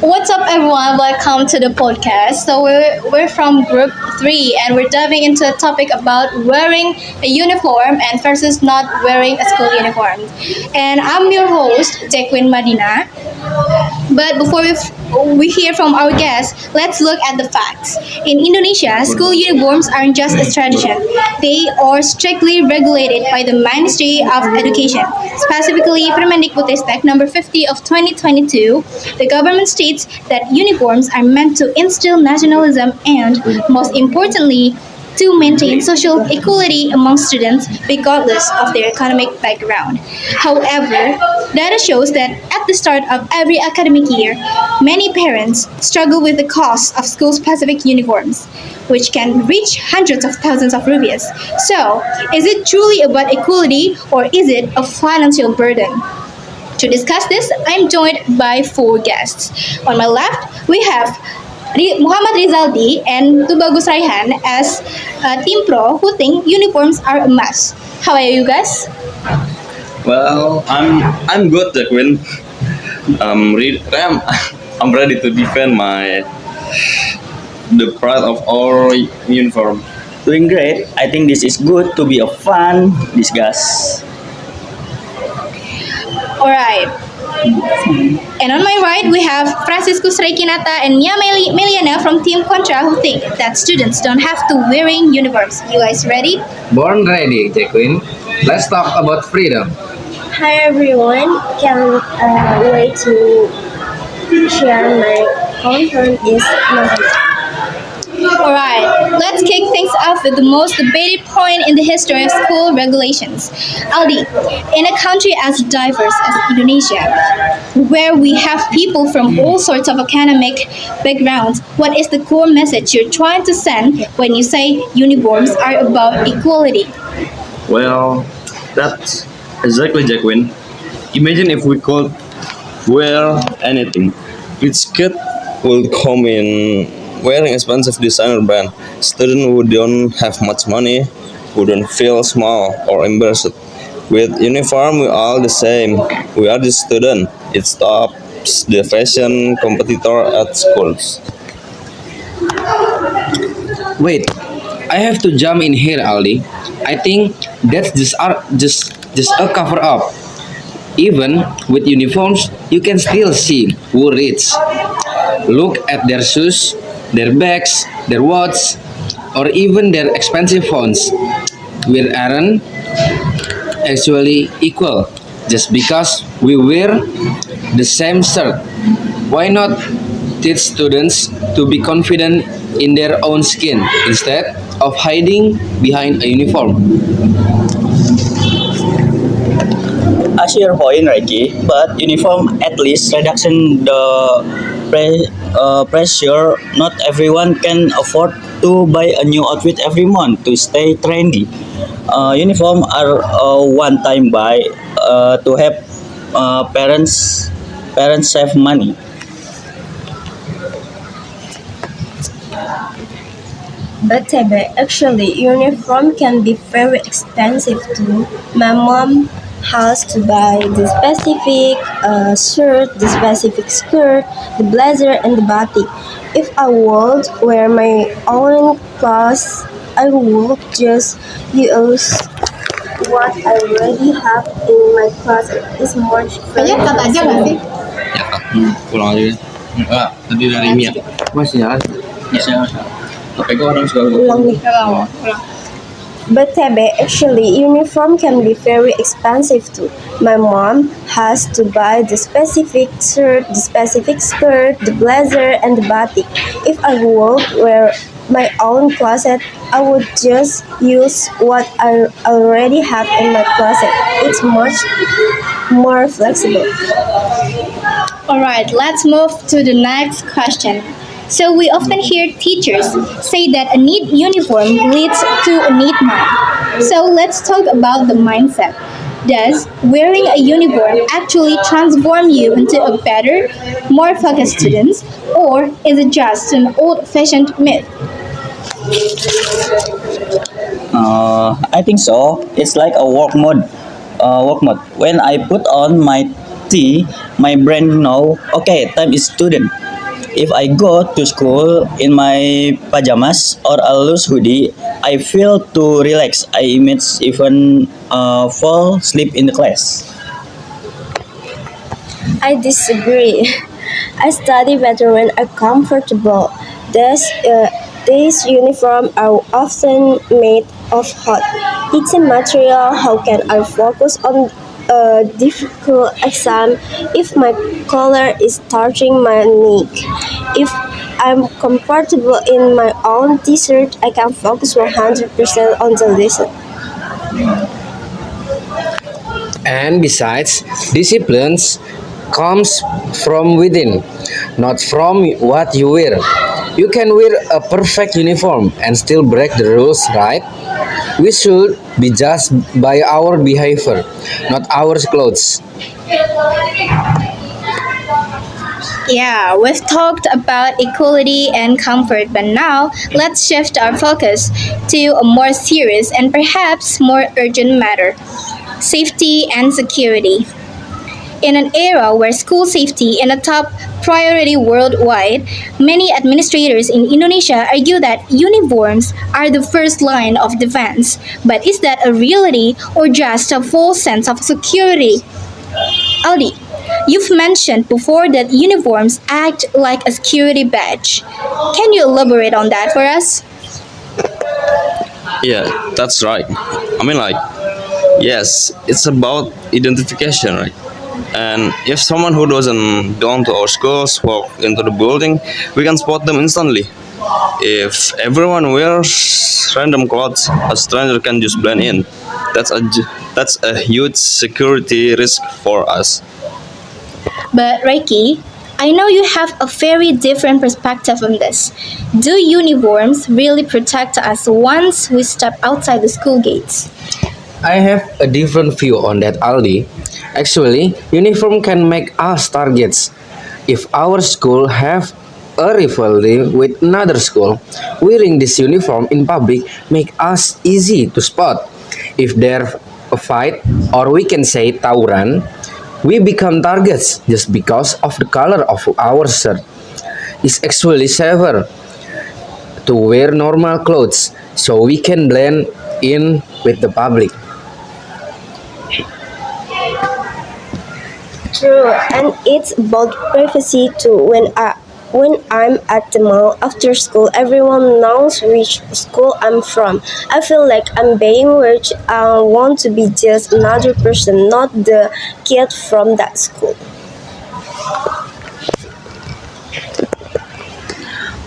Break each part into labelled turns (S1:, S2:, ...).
S1: What's up, everyone? Welcome to the podcast. We're from Group 3 and we're diving into a topic about wearing a uniform and versus not wearing a school uniform. And I'm your host, Jackwin Madinaa. But before we hear from our guests, let's look at the facts. In Indonesia, school uniforms aren't just a tradition, they are strictly regulated by the Ministry of Education. Specifically, Permendikbudristek number 50 of 2022, the government states that uniforms are meant to instill nationalism and, most importantly, to maintain social equality among students regardless of their economic background. However, data shows that at the start of every academic year, many parents struggle with the cost of school specific uniforms, which can reach hundreds of thousands of rupees. So, is it truly about equality or is it a financial burden? To discuss this, I'm joined by four guests. On my left, we have Muhammad Rizaldi and Tubagus Rayhan as team pro who think uniforms are a must. How are you guys?
S2: Well, I'm good, Jackwin. I'm I'm ready to defend my the pride of our uniform.
S3: Doing great. I think this is good to be a fun discuss.
S1: Alright. And on my right, we have Fransiskus Reikinata and Miya Meliyana from Team Contra who think that students don't have to wearing uniforms. You guys ready?
S4: Born ready, Jackwin. Let's talk about freedom.
S5: Hi everyone, can wait to share my content is not.
S1: Alright, let's kick things off with the most debated point in the history of school regulations. Aldi, in a country as diverse as Indonesia, where we have people from all sorts of academic backgrounds, what is the core message you're trying to send when you say uniforms are about equality?
S2: Well, that's exactly, Jackwin. Imagine if we could wear anything. Which kid will come in wearing expensive designer brand? Students who don't have much money wouldn't feel small or embarrassed. With uniform, we all the same. We are the student. It stops the fashion competitor at schools.
S4: Wait, I have to jump in here, Aldi. I think that's just a cover up. Even with uniforms, you can still see who reads. Look at their shoes, their bags, their watch, or even their expensive phones. We aren't actually equal just because we wear the same shirt. Why not teach students to be confident in their own skin instead of hiding behind a uniform?
S3: As your point, Reiki, but uniform at least reduction the pressure. Not everyone can afford to buy a new outfit every month to stay trendy. Uniform are one time buy to help parents save money.
S5: But actually, uniform can be very expensive too. My mom has to buy the specific shirt, the specific skirt, the blazer, and the batik. If I would wear my own clothes, I would just use what I already have in my closet. It's much
S1: Kayaknya cut aja nggak sih?
S2: Pulang aja. Enggak, tadi dari Mia.
S4: Masih ya?
S2: Bisa. Tapi kok orang suka
S5: Ulang nih.
S1: Ulang.
S5: But actually, uniform can be very expensive too. My mom has to buy the specific shirt, the specific skirt, the blazer, and the batik. If I would wear my own closet, I would just use what I already have in my closet. It's much more flexible.
S1: Alright, let's move to the next question. So we often hear teachers say that a neat uniform leads to a neat mind. So let's talk about the mindset. Does wearing a uniform actually transform you into a better, more focused student, or is it just an old-fashioned myth?
S3: I think so. It's like a work mode. When I put on my tee, My brain know, okay, time is student. If I go to school in my pajamas or a loose hoodie, I feel too relaxed. I might even fall asleep in the class.
S5: I disagree. I study better when I'm comfortable. These uniforms are often made of hot, heaty material. How can I focus on a difficult exam if my collar is touching my neck? If I'm comfortable in my own t-shirt, I can focus 100% on the lesson.
S4: And besides, disciplines comes from within, not from what you wear. You can wear a perfect uniform and still break the rules, right? We should be judged by our behavior, not our clothes.
S1: Yeah, we've talked about equality and comfort, but now let's shift our focus to a more serious and perhaps more urgent matter: safety and security. In an era where school safety is a top priority worldwide, many administrators in Indonesia argue that uniforms are the first line of defense. But is that a reality or just a false sense of security? Aldi, you've mentioned before that uniforms act like a security badge. Can you elaborate on that for us?
S2: Yeah, that's right. Yes, it's about identification, right? And if someone who doesn't belong to our schools walk into the building, we can spot them instantly. If everyone wears random clothes, a stranger can just blend in. That's a huge security risk for us.
S1: But Reiki, I know you have a very different perspective on this. Do uniforms really protect us once we step outside the school gates?
S4: I have a different view on that, Aldi. Actually, uniform can make us targets. If our school have a rivalry with another school, wearing this uniform in public make us easy to spot. If there's a fight, or we can say tawuran, we become targets just because of the color of our shirt. It's actually safer to wear normal clothes so we can blend in with the public.
S5: True, and it's about privacy too. When I'm at the mall after school, everyone knows which school I'm from. I feel like I'm being rich. I want to be just another person, not the kid from that school.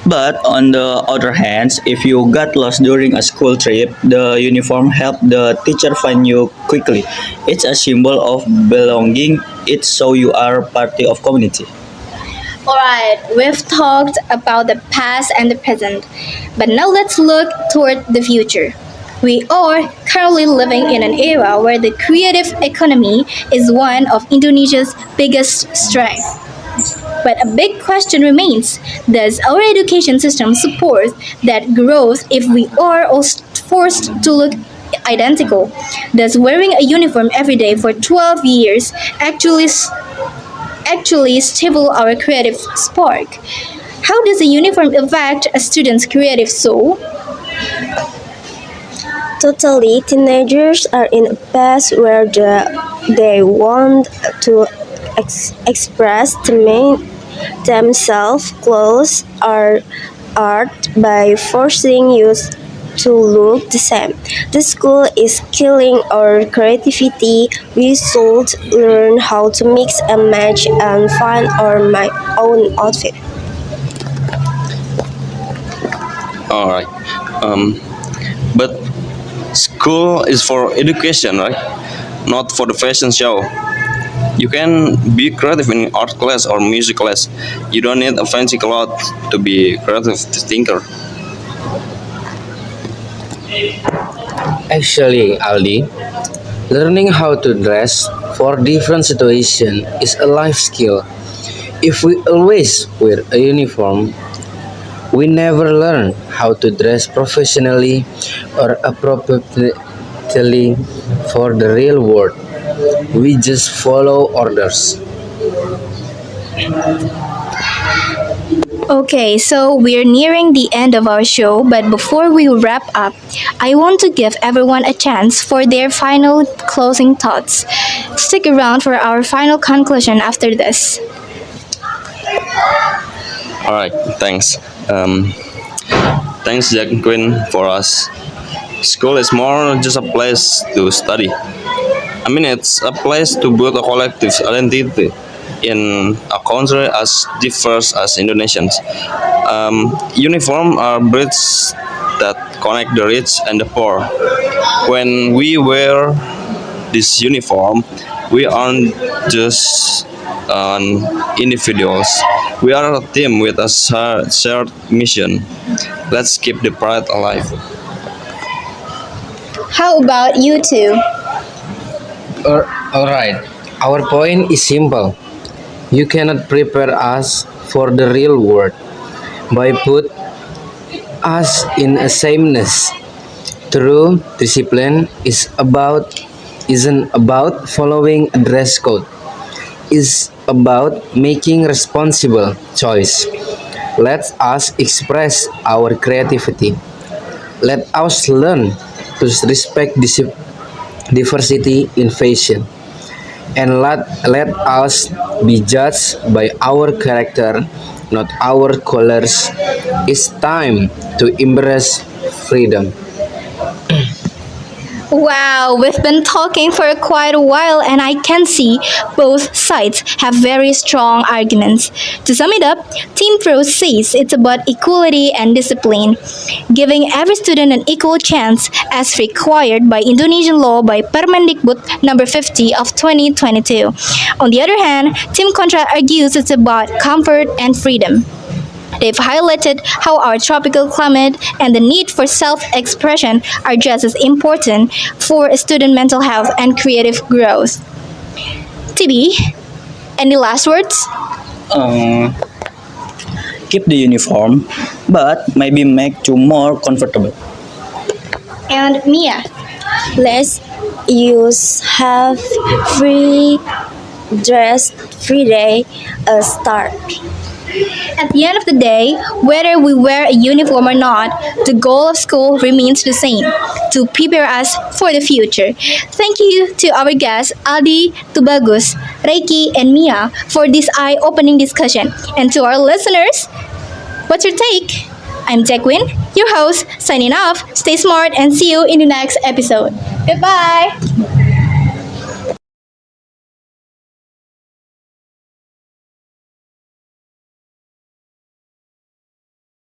S3: But on the other hand, if you got lost during a school trip, the uniform help the teacher find you quickly. It's a symbol of belonging. It's so you are part of community.
S1: Alright, we've talked about the past and the present, but now let's look toward the future. We are currently living in an era where the creative economy is one of Indonesia's biggest strengths. But a big question remains: does our education system support that growth if we are all forced to look identical? Does wearing a uniform every day for 12 years actually stifle our creative spark? How does a uniform affect a student's creative soul?
S5: Totally, teenagers are in a phase where they want to express themselves. Clothes are art by forcing you to look the same. The school is killing our creativity. We should learn how to mix and match and find our my own outfit.
S2: All right. But school is for education, right? Not for the fashion show. You can be creative in art class or music class. You don't need a fancy cloth to be creative thinker.
S4: Actually, Aldi, learning how to dress for different situations is a life skill. If we always wear a uniform, we never learn how to dress professionally or appropriately for the real world. We just follow orders.
S1: Okay, so we're nearing the end of our show, but before we wrap up, I want to give everyone a chance for their final closing thoughts. Stick around for our final conclusion after this.
S2: All right, thanks. Thanks, Jackwin, for us. School is more just a place to study. I mean, it's a place to build a collective identity in a country as diverse as Indonesians. Uniform are bridges that connect the rich and the poor. When we wear this uniform, we aren't just individuals. We are a team with a shared mission. Let's keep the pride alive.
S1: How about you two?
S4: Alright, our point is simple. You cannot prepare us for the real world by put us in a sameness. True discipline isn't about following a dress code. It's about making responsible choice. Let us express our creativity. Let us learn to respect diversity in fashion. And let us be judged by our character, not our colors. It's time to embrace freedom.
S1: Wow, we've been talking for quite a while, and I can see both sides have very strong arguments. To sum it up, Team Pro says it's about equality and discipline, giving every student an equal chance as required by Indonesian law by Permendikbud number 50 of 2022. On the other hand, Team Contra argues it's about comfort and freedom. They've highlighted how our tropical climate and the need for self expression are just as important for student mental health and creative growth. TB, any last words?
S3: Uh, Keep the uniform, but maybe make you more comfortable.
S1: And Mia.
S5: Let's use have free dress free day a start.
S1: At the end of the day, whether we wear a uniform or not, the goal of school remains the same to prepare us for the future. Thank you to our guests, Aldi, Tubagus, Reiki, and Mia, for this eye opening discussion. And to our listeners, what's your take? I'm Jackwin, your host, signing off. Stay smart and see you in the next episode. Goodbye.